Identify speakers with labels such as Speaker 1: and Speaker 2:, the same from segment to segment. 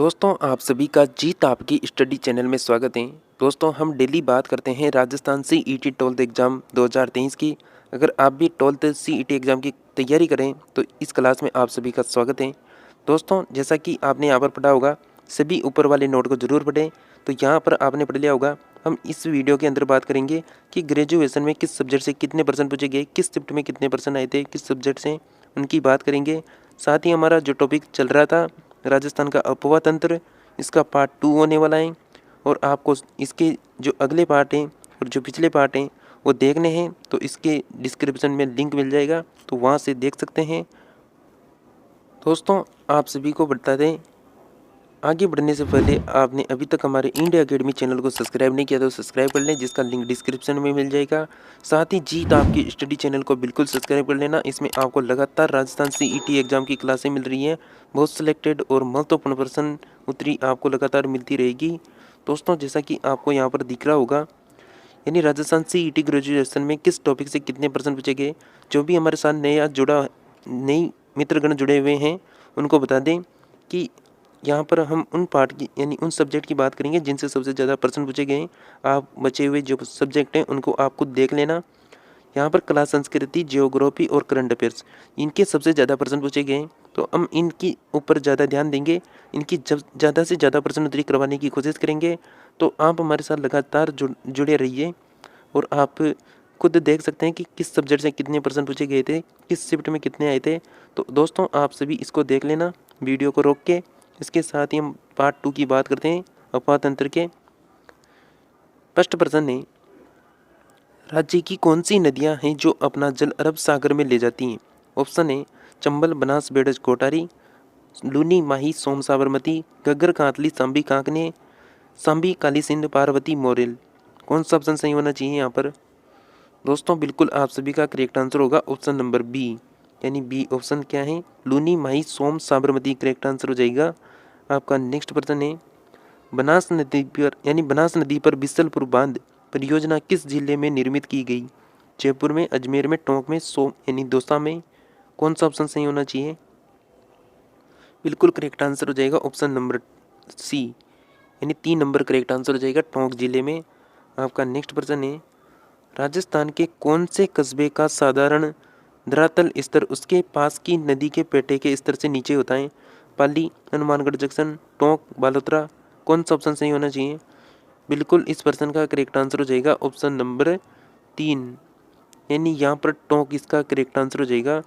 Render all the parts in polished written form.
Speaker 1: दोस्तों आप सभी का जीत आपकी स्टडी चैनल में स्वागत है। दोस्तों हम डेली बात करते हैं राजस्थान सीईटी 12th एग्ज़ाम 2023 की। अगर आप भी 12th सीईटी एग्ज़ाम की तैयारी करें तो इस क्लास में आप सभी का स्वागत है। दोस्तों जैसा कि आपने यहाँ पर पढ़ा होगा, सभी ऊपर वाले नोट को ज़रूर पढ़ें। तो यहाँ पर आपने पढ़ लिया होगा, हम इस वीडियो के अंदर बात करेंगे कि ग्रेजुएशन में किस सब्जेक्ट से कितने परसेंट पूछे गए, किस शिफ्ट में कितने परसेंट आए थे, किस सब्जेक्ट से, उनकी बात करेंगे। साथ ही हमारा जो टॉपिक चल रहा था राजस्थान का अफवाह तंत्र, इसका पार्ट 2 होने वाला है और आपको इसके जो अगले पार्ट हैं और जो पिछले पार्ट हैं वो देखने हैं तो इसके डिस्क्रिप्शन में लिंक मिल जाएगा, तो वहाँ से देख सकते हैं। दोस्तों आप सभी को बता दें, आगे बढ़ने से पहले आपने अभी तक हमारे इंडिया अकेडमी चैनल को सब्सक्राइब नहीं किया तो सब्सक्राइब कर लें, जिसका लिंक डिस्क्रिप्शन में मिल जाएगा। साथ ही जीत आपकी स्टडी चैनल को बिल्कुल सब्सक्राइब कर लेना। इसमें आपको लगातार राजस्थान सीईटी एग्ज़ाम की क्लासें मिल रही हैं, बहुत सिलेक्टेड और महत्वपूर्ण प्रश्न उत्तरी आपको लगातार मिलती रहेगी। दोस्तों जैसा कि आपको यहाँ पर दिख रहा होगा, यानी राजस्थान सीईटी ग्रेजुएशन में किस टॉपिक से कितने परसेंट पूछे गए। जो भी हमारे साथ नई मित्रगण जुड़े हुए हैं उनको बता दें कि यहाँ पर हम उन पार्ट की यानी उन सब्जेक्ट की बात करेंगे जिनसे सबसे ज़्यादा प्रश्न पूछे गए हैं। आप बचे हुए जो सब्जेक्ट हैं उनको आप खुद देख लेना। यहाँ पर कला संस्कृति, जियोग्राफी और करंट अफेयर्स, इनके सबसे ज़्यादा प्रश्न पूछे गए हैं, तो हम इनकी ऊपर ज़्यादा ध्यान देंगे। इनकी जब ज़्यादा से ज़्यादा प्रश्न उत्तरी करवाने की कोशिश करेंगे। तो आप हमारे साथ लगातार जुड़े रहिए और आप खुद देख सकते हैं कि किस सब्जेक्ट से कितने प्रश्न पूछे गए थे, किस शिफ्ट में कितने आए थे। तो दोस्तों आप सभी इसको देख लेना वीडियो को रोक के। इसके साथ ही हम पार्ट 2 की बात करते हैं, अफवाह तंत्र के। फर्स्ट प्रश्न है, राज्य की कौन सी नदियां हैं जो अपना जल अरब सागर में ले जाती हैं। ऑप्शन है चंबल, बनास, बेड़ज, कोटारी, लूनी, माही, सोम, साबरमती, घग्गर, कांतली, सांबी, कांकने, सांबी, काली सिंध, पार्वती, मोरेल। कौन सा ऑप्शन सही होना चाहिए यहाँ पर। दोस्तों बिल्कुल आप सभी का करेक्ट आंसर होगा ऑप्शन नंबर बी, यानी बी ऑप्शन क्या है, लूनी, माही, सोम, साबरमती करेक्ट आंसर हो जाएगा आपका। नेक्स्ट प्रश्न है, बनास नदी पर बिसलपुर बांध परियोजना किस जिले में निर्मित की गई। जयपुर में, अजमेर में, टोंक में, सोम यानी दौसा में। कौन सा ऑप्शन सही होना चाहिए। बिल्कुल करेक्ट आंसर हो जाएगा ऑप्शन नंबर सी, यानी 3 नंबर करेक्ट आंसर हो जाएगा, टोंक जिले में आपका। नेक्स्ट प्रश्न है, राजस्थान के कौन से कस्बे का साधारण धरातल स्तर उसके पास की नदी के पेटे के स्तर से नीचे होता है। पाली, हनुमानगढ़ जंक्शन, टोंक, बालोतरा। कौन सा ऑप्शन सही होना चाहिए। बिल्कुल इस प्रश्न का करेक्ट आंसर हो जाएगा ऑप्शन नंबर 3, यानी यहाँ पर टोंक इसका करेक्ट आंसर हो जाएगा।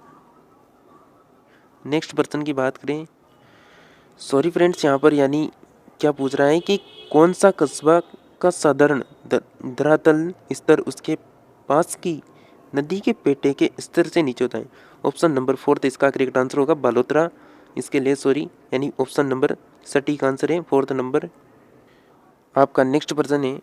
Speaker 1: नेक्स्ट प्रश्न की बात करें, सॉरी फ्रेंड्स, यहाँ पर यानी क्या पूछ रहा है कि कौन सा कस्बा का साधारण धरातल स्तर उसके पास की नदी के पेटे के स्तर से नीचे होता है। ऑप्शन नंबर 4 इसका करेक्ट आंसर होगा, बालोतरा। इसके लिए सॉरी, यानी ऑप्शन नंबर सटीक आंसर है 4 नंबर आपका। नेक्स्ट प्रश्न है,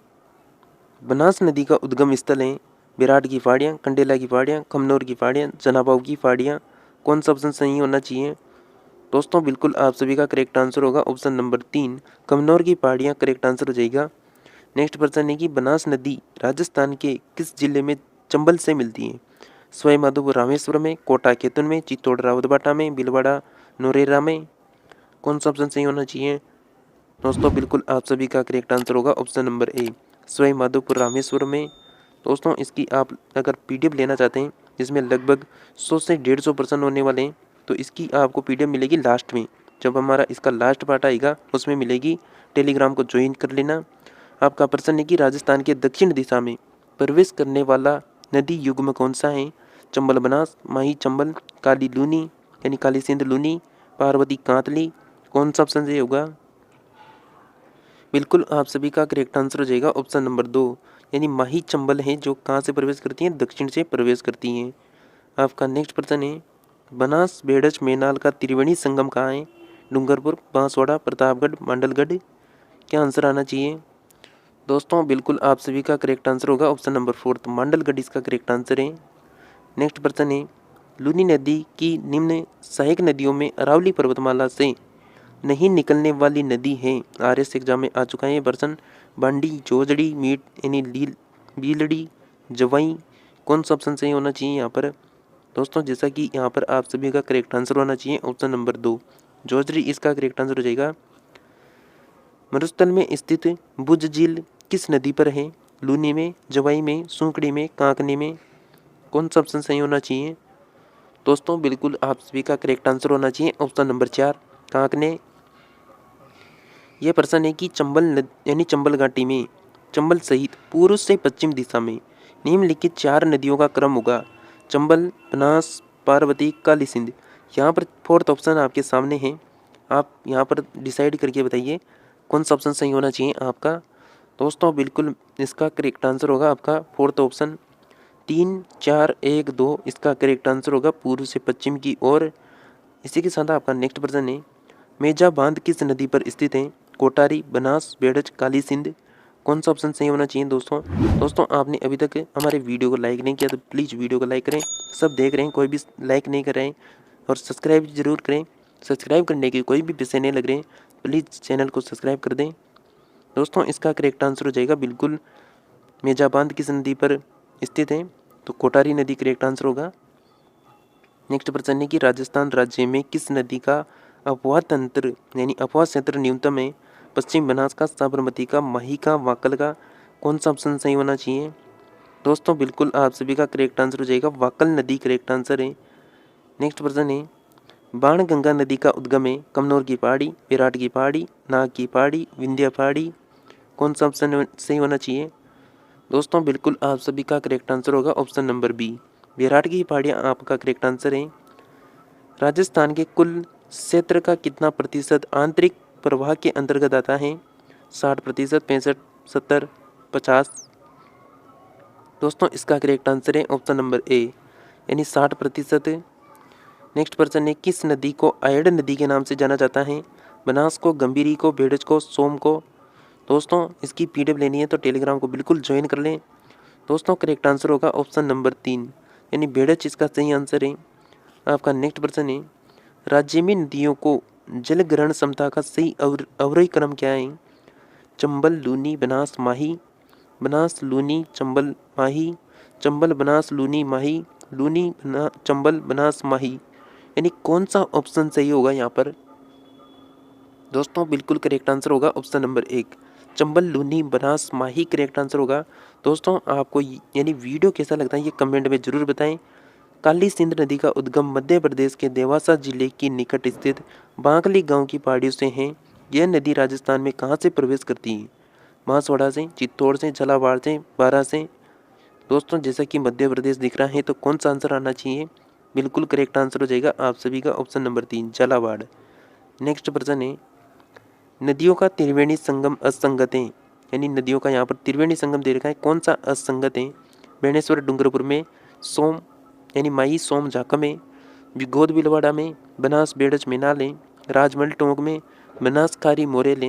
Speaker 1: बनास नदी का उद्गम स्थल है विराट की पहाड़ियाँ, कंडेला की पहाड़ियाँ, खमनोर की पहाड़ियाँ, जनाबाव की पहाड़ियाँ। कौन सा ऑप्शन सही होना चाहिए। दोस्तों बिल्कुल आप सभी का करेक्ट आंसर होगा ऑप्शन नंबर 3, कमनौर की पहाड़ियाँ करेक्ट आंसर हो जाएगा। नेक्स्ट प्रश्न है कि बनास नदी राजस्थान के किस जिले में चंबल से मिलती है। सवाई माधोपुर रामेश्वरम में, कोटा केतुन में, चित्तौड़ रावतबाटा में, भीलवाड़ा नोरेरा में। कौन सा ऑप्शन सही होना चाहिए। दोस्तों बिल्कुल आप सभी का करेक्ट आंसर होगा option number A, Sawai Madhopur Rameswaram में। दोस्तों इसकी आप अगर पीडीएफ लेना चाहते हैं जिसमें लगभग 100 से 150 प्रश्न होने वाले हैं, तो इसकी आपको पीडीएफ मिलेगी लास्ट में, जब हमारा इसका लास्ट पार्ट आएगा उसमें मिलेगी। टेलीग्राम को ज्वाइन कर लेना। आपका प्रश्न है कि राजस्थान के दक्षिण दिशा में प्रवेश करने वाला नदी युग्म कौन सा है। चंबल बनास, माही चंबल, काली लूनी यानी काली सिंध लूनी, पार्वती कांतली। कौन सा ऑप्शन सही होगा। बिल्कुल आप सभी का करेक्ट आंसर हो जाएगा ऑप्शन नंबर 2, यानी माही चंबल है जो कहाँ से प्रवेश करती हैं, दक्षिण से प्रवेश करती हैं आपका। नेक्स्ट प्रश्न है, बनास, बेड़ज, मेनाल का त्रिवेणी संगम कहाँ है। डूंगरपुर, बांसवाड़ा, प्रतापगढ़, मांडलगढ़। क्या आंसर आना चाहिए। दोस्तों बिल्कुल आप सभी का करेक्ट आंसर होगा ऑप्शन नंबर 4, मांडलगढ़ इसका करेक्ट आंसर है। नेक्स्ट प्रश्न है, लूनी नदी की निम्न सहायक नदियों में अरावली पर्वतमाला से नहीं निकलने वाली नदी है। आरएस एग्जाम में आ चुका है ये प्रश्न। बांडी, जोजड़ी, मीट यानी बीलड़ी, जवाई। कौन सा ऑप्शन सही होना चाहिए यहाँ पर। दोस्तों जैसा कि यहाँ पर आप सभी का करेक्ट आंसर होना चाहिए ऑप्शन नंबर 2, जोजड़ी इसका करेक्ट आंसर हो जाएगा। मरुस्थल में स्थित भुज झील किस नदी पर है? लूनी में, जवाई में, सूंकड़ी में, कांकनी में। कौन सा ऑप्शन सही होना चाहिए? दोस्तों बिल्कुल आप सभी का करेक्ट आंसर होना चाहिए ऑप्शन नंबर 4 कांकने। यह प्रश्न है कि चंबल यानी चंबल घाटी में चंबल सहित पूर्व से पश्चिम दिशा में निम्नलिखित 4 नदियों का क्रम होगा। चंबल, बनास, पार्वती, काली सिंध। यहाँ पर फोर्थ ऑप्शन आपके सामने है, आप यहाँ पर डिसाइड करके बताइए कौन सा ऑप्शन सही होना चाहिए आपका। दोस्तों बिल्कुल इसका करेक्ट आंसर होगा आपका फोर्थ ऑप्शन 3, 4, 1, 2 इसका करेक्ट आंसर होगा पूर्व से पश्चिम की ओर। इसी के साथ आपका नेक्स्ट प्रश्न है, मेजा बांध किस नदी पर स्थित है? कोटारी, बनास, बेड़ज, काली सिंध। कौन सा ऑप्शन सही होना चाहिए दोस्तों आपने अभी तक हमारे वीडियो को लाइक नहीं किया तो प्लीज़ वीडियो को लाइक करें। सब देख रहे हैं, कोई भी लाइक नहीं कर रहे हैं, और सब्सक्राइब जरूर करें। सब्सक्राइब करने के कोई भी पैसे नहीं लग रहे हैं, प्लीज़ चैनल को सब्सक्राइब कर दें। दोस्तों इसका करेक्ट आंसर हो जाएगा बिल्कुल, मेजा बांध किस नदी पर स्थित है? तो कोटारी नदी करेक्ट आंसर होगा। नेक्स्ट प्रश्न है कि राजस्थान राज्य में किस नदी का अपवाह तंत्र यानी अपवाह क्षेत्र न्यूनतम है? पश्चिम बनास का, साबरमती का, माही का, वाकल का। कौन सा ऑप्शन सही होना चाहिए? दोस्तों बिल्कुल आप सभी का करेक्ट आंसर हो जाएगा वाकल नदी करेक्ट आंसर है। नेक्स्ट प्रश्न है, बाणगंगा नदी का उद्गम है? कमनौर की पहाड़ी, विराट की पहाड़ी, नाग की पहाड़ी, विंध्या पहाड़ी। कौन सा ऑप्शन सही होना चाहिए? दोस्तों बिल्कुल आप सभी का करेक्ट आंसर होगा ऑप्शन नंबर बी, विराट की पहाड़ियाँ आपका करेक्ट आंसर है। राजस्थान के कुल क्षेत्र का कितना प्रतिशत आंतरिक प्रवाह के अंतर्गत आता है? 60%, 65, 70, 50। दोस्तों इसका करेक्ट आंसर है ऑप्शन नंबर ए यानी 60%। नेक्स्ट प्रश्न है, किस नदी को आयड नदी के नाम से जाना जाता है? बनास को, गंभीरी को, बेड़ज को, सोम को। दोस्तों इसकी पीडीएफ लेनी है तो टेलीग्राम को बिल्कुल ज्वाइन कर लें। दोस्तों करेक्ट आंसर होगा ऑप्शन नंबर 3 यानी बेड़ज इसका सही आंसर है आपका। नेक्स्ट प्रश्न है, राज्य में नदियों को जल ग्रहण क्षमता का सही अवरोही क्रम क्या है? चंबल, लूनी, बनास, माही। बनास, लूनी, चंबल, माही। चंबल, बनास, लूनी, माही। लूनी, चंबल, बनास, माही। यानी कौन सा ऑप्शन सही होगा यहाँ पर? दोस्तों बिल्कुल करेक्ट आंसर होगा ऑप्शन नंबर 1 चंबल, लूनी, बनास, माही करेक्ट आंसर होगा। दोस्तों आपको यानी वीडियो कैसा लगता है ये कमेंट में ज़रूर बताएं। काली सिंध नदी का उद्गम मध्य प्रदेश के देवासा जिले के निकट स्थित बांकली गांव की पहाड़ियों से है। यह नदी राजस्थान में कहां से प्रवेश करती है? बांसवाड़ा से, चित्तौड़ से, झालावाड़ से, बारां से। दोस्तों जैसा कि मध्य प्रदेश दिख रहा है तो कौन सा आंसर आना चाहिए? बिल्कुल करेक्ट आंसर हो जाएगा आप सभी का ऑप्शन नंबर 3 झालावाड़। नेक्स्ट प्रश्न है, नदियों का त्रिवेणी संगम असंगत है? यानी नदियों का यहाँ पर त्रिवेणी संगम दे रखा है, कौन सा असंगत है? बेणेश्वर डूंगरपुर में, सोम यानी माई सोम झाकम में, गोद बिलवाड़ा में, बनास बेड़ज में नाले, राजमहल टोंक में, बनास खारी मोरेले,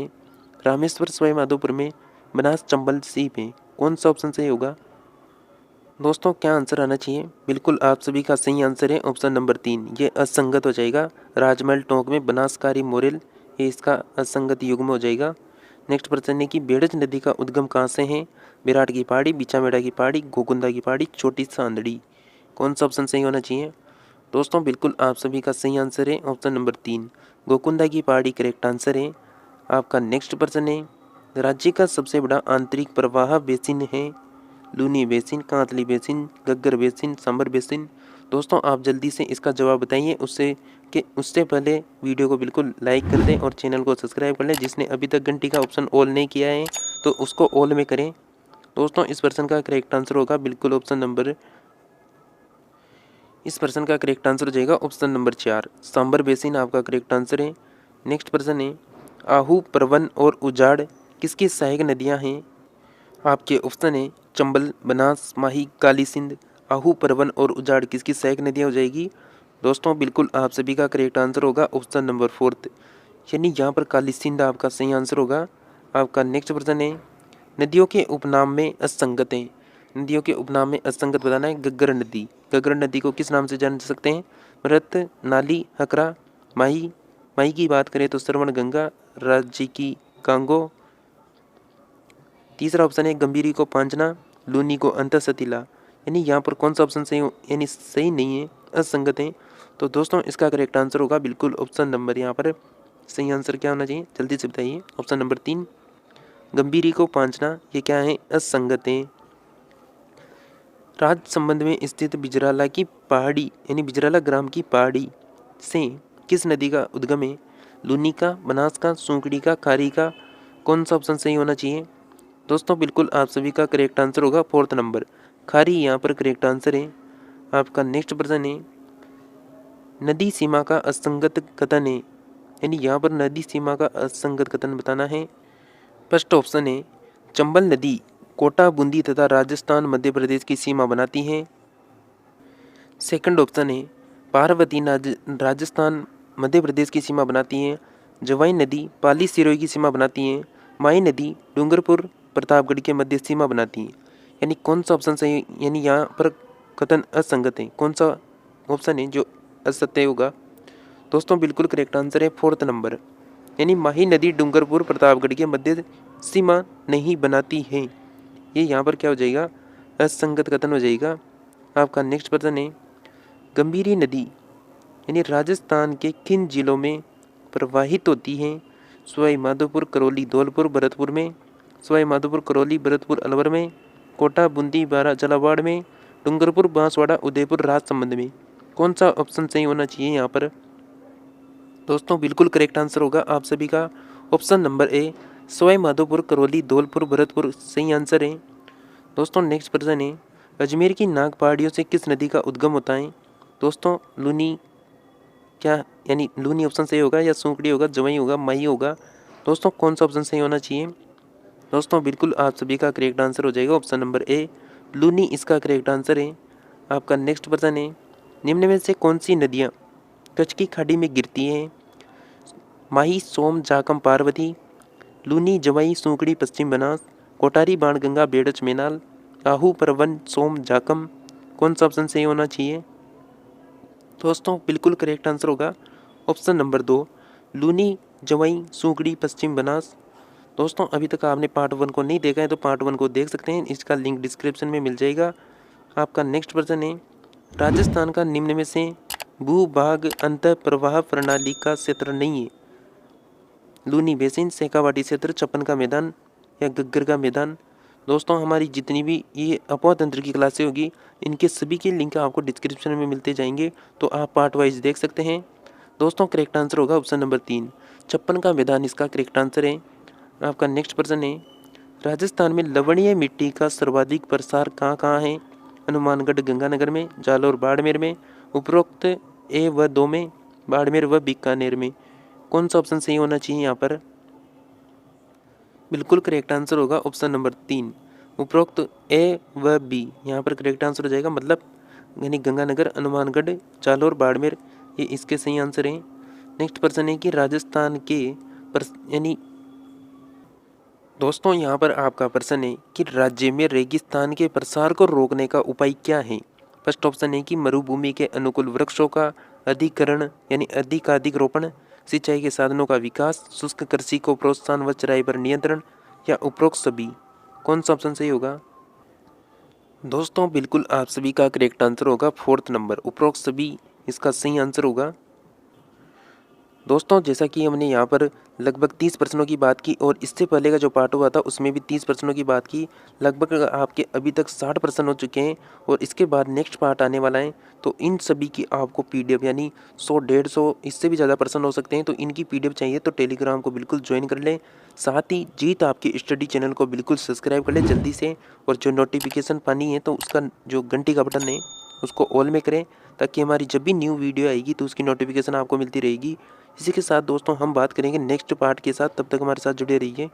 Speaker 1: रामेश्वर स्वयं माधोपुर में, बनास चंबल सीप में। कौन सा ऑप्शन सही होगा? दोस्तों क्या आंसर आना चाहिए? बिल्कुल आप सभी का सही आंसर है ऑप्शन नंबर 3 ये असंगत हो जाएगा। राजमहल टोंक में, बनासकारी मोरेल ये इसका असंगत युग्म हो जाएगा। नेक्स्ट प्रश्न है कि बेड़ज नदी का उद्गम कहाँ से है? विराट की पहाड़ी, बिचामेड़ा की पहाड़ी, गोकुंदा की पहाड़ी, छोटी सांदड़ी। कौन सा ऑप्शन सही होना चाहिए? दोस्तों बिल्कुल आप सभी का सही आंसर है ऑप्शन नंबर 3 गोकुंदा की पहाड़ी करेक्ट आंसर है आपका। नेक्स्ट प्रश्न है, राज्य का सबसे बड़ा आंतरिक प्रवाह बेसिन है? Luni basin, Kantli basin, Ghaggar basin, Sambhar basin. दोस्तों आप जल्दी से इसका जवाब बताइए, उससे पहले वीडियो को बिल्कुल लाइक कर दें और चैनल को सब्सक्राइब कर लें। जिसने अभी तक घंटी का ऑप्शन ऑल नहीं किया है तो उसको ऑल में करें। दोस्तों इस प्रश्न का करेक्ट आंसर होगा बिल्कुल ऑप्शन नंबर इस प्रश्न का करेक्ट आंसर हो जाएगा ऑप्शन नंबर 4 सांबर बेसिन आपका करेक्ट आंसर है। नेक्स्ट प्रश्न है, आहू, परवन और उजाड़ किसकी सहायक नदियां हैं? आपके ऑप्शन है चंबल, बनास, माही, काली सिंध। आहू, परवन और उजाड़ किसकी सहायक नदियाँ हो जाएगी? दोस्तों बिल्कुल आप सभी का करेक्ट आंसर होगा ऑप्शन नंबर 4 यानी यहाँ पर काली सिंध आपका सही आंसर होगा आपका। नेक्स्ट प्रश्न है, नदियों के उपनाम में असंगत हैं? नदियों के उपनाम में असंगत बताना है। गग्गर नदी, गग्गर नदी को किस नाम से जान सकते हैं? मृत, नाली, हकरा, माही। माही की बात करें तो श्रवण गंगा, राज्य की कांगो। तीसरा ऑप्शन है गंभीरी को पांचना, लूनी को अंतःसतीला। यानी यहाँ पर कौन सा ऑप्शन सही यानी सही नहीं है, असंगत है। तो दोस्तों इसका करेक्ट आंसर होगा बिल्कुल ऑप्शन नंबर यहाँ पर सही आंसर क्या होना चाहिए, जल्दी से बताइए। ऑप्शन नंबर 3 गंभीरी को पांचना, ये क्या है, असंगतें। राज संबंध में स्थित बिजराला की पहाड़ी यानी बिजराला ग्राम की पहाड़ी से किस नदी का उद्गम है, लूनी का, बनास का, सूंकड़ी का, खारी का। कौन सा ऑप्शन सही होना चाहिए। दोस्तों बिल्कुल आप सभी का करेक्ट आंसर होगा 4th नंबर, खारी यहाँ पर करेक्ट आंसर है। आपका नेक्स्ट प्रश्न है, नदी सीमा का असंगत कथन है, यानी यहाँ पर नदी सीमा का असंगत कथन बताना है। फर्स्ट ऑप्शन है, चंबल नदी कोटा, बूंदी तथा राजस्थान मध्य प्रदेश की सीमा बनाती है। सेकंड ऑप्शन है, पार्वती राजस्थान मध्य प्रदेश की सीमा बनाती है। जवाई नदी पाली सिरोही की सीमा बनाती है। माई नदी डूंगरपुर प्रतापगढ़ के मध्य सीमा बनाती है। यानी कौन सा ऑप्शन सही, यानी यहाँ पर कथन असंगत है, कौन सा ऑप्शन है जो असत्य होगा। दोस्तों बिल्कुल करेक्ट आंसर है 4th नंबर, यानी माही नदी डूंगरपुर प्रतापगढ़ के मध्य सीमा नहीं बनाती है। ये यहाँ पर क्या हो जाएगा, असंगत कथन हो जाएगा। आपका नेक्स्ट प्रश्न है, गंभीरी नदी यानी राजस्थान के किन जिलों में प्रवाहित होती है, सवाई माधोपुर, करौली, धौलपुर, भरतपुर में। सवाई माधोपुर, करौली, भरतपुर, अलवर में। कोटा, बूंदी, बारा, झालावाड़ में। डूंगरपुर, बांसवाड़ा, उदयपुर, राजसमंद में। कौन सा ऑप्शन सही होना चाहिए यहाँ पर। दोस्तों बिल्कुल करेक्ट आंसर होगा आप सभी का option number A, Sawai Madhopur, Karauli, Dholpur, Bharatpur सही आंसर है। दोस्तों नेक्स्ट प्रश्न है, अजमेर की नाग पहाड़ियों से किस नदी का उद्गम होता है। दोस्तों लूनी, क्या यानी लूनी ऑप्शन सही होगा या सूंकड़ी होगा, जवाई होगा, माई होगा। दोस्तों कौन सा ऑप्शन सही होना चाहिए। दोस्तों बिल्कुल आप सभी का करेक्ट आंसर हो जाएगा ऑप्शन नंबर ए, लूनी इसका करेक्ट आंसर है। आपका नेक्स्ट प्रश्न है, निम्न में से कौन सी नदियाँ कच्छ की खाड़ी में गिरती हैं। माही, सोम, जाकम, पार्वती। लूनी, जवाई, सूंकड़ी, पश्चिम बनास। कोटारी, बाणगंगा, बेड़च, मेनाल। आहू, परवन, सोम, जाकम। कौन सा ऑप्शन सही होना चाहिए। दोस्तों बिल्कुल करेक्ट आंसर होगा ऑप्शन नंबर 2, लूनी, जवाई, सूंकड़ी, पश्चिम बनास। दोस्तों अभी तक आपने पार्ट 1 को नहीं देखा है तो पार्ट 1 को देख सकते हैं, इसका लिंक डिस्क्रिप्शन में मिल जाएगा। आपका नेक्स्ट प्रश्न है, राजस्थान का निम्न में से भूभाग अंत प्रवाह प्रणाली का क्षेत्र नहीं है। लूनी बेसिन, शेखावाटी क्षेत्र, चप्पन का मैदान या गग्गर का मैदान। दोस्तों हमारी जितनी भी ये अपवाह तंत्र की क्लासें होगी इनके सभी के लिंक आपको डिस्क्रिप्शन में मिलते जाएंगे, तो आप पार्ट वाइज देख सकते हैं। दोस्तों करेक्ट आंसर होगा ऑप्शन नंबर 3, चप्पन का मैदान इसका करेक्ट आंसर है। आपका नेक्स्ट प्रश्न है, राजस्थान में लवणीय मिट्टी का सर्वाधिक प्रसार कहाँ कहाँ है। हनुमानगढ़, गंगानगर में, जालौर, बाड़मेर में। उपरोक्त ए व 2 में, बाड़मेर व बीकानेर में। कौन सा ऑप्शन सही होना चाहिए यहाँ पर। बिल्कुल करेक्ट आंसर होगा ऑप्शन नंबर 3, उपरोक्त ए व बी यहाँ पर करेक्ट आंसर हो जाएगा, मतलब यानी गंगानगर, हनुमानगढ़, जालौर, बाड़मेर ये इसके सही आंसर हैं। नेक्स्ट प्रश्न है कि राजस्थान के यानी दोस्तों यहाँ पर आपका प्रश्न है कि राज्य में रेगिस्तान के प्रसार को रोकने का उपाय क्या है। फर्स्ट ऑप्शन है कि मरुभूमि के अनुकूल वृक्षों का अधिकरण यानी अधिकाधिक रोपण, सिंचाई के साधनों का विकास, शुष्क कृषि को प्रोत्साहन व चराई पर नियंत्रण, या उपरोक्त सभी। कौन सा ऑप्शन सही होगा। दोस्तों बिल्कुल आप सभी का करेक्ट आंसर होगा 4th नंबर, उपरोक्त सभी इसका सही आंसर होगा। दोस्तों जैसा कि हमने यहाँ पर लगभग 30 प्रश्नों की बात की और इससे पहले का जो पार्ट हुआ था उसमें भी 30 प्रश्नों की बात की, लगभग आपके अभी तक 60 प्रश्न हो चुके हैं और इसके बाद नेक्स्ट पार्ट आने वाला है। तो इन सभी की आपको पीडीएफ यानी 100-150 इससे भी ज़्यादा प्रश्न हो सकते हैं, तो इनकी पीडीएफ चाहिए तो टेलीग्राम को बिल्कुल ज्वाइन कर लें। साथ ही जीत आपकी स्टडी चैनल को बिल्कुल सब्सक्राइब कर लें जल्दी से, और जो नोटिफिकेशन पानी है तो उसका जो घंटी का बटन है उसको ऑल में करें, ताकि हमारी जब भी न्यू वीडियो आएगी तो उसकी नोटिफिकेशन आपको मिलती रहेगी। इसी के साथ दोस्तों हम बात करेंगे नेक्स्ट पार्ट के साथ, तब तक हमारे साथ जुड़े रहिए।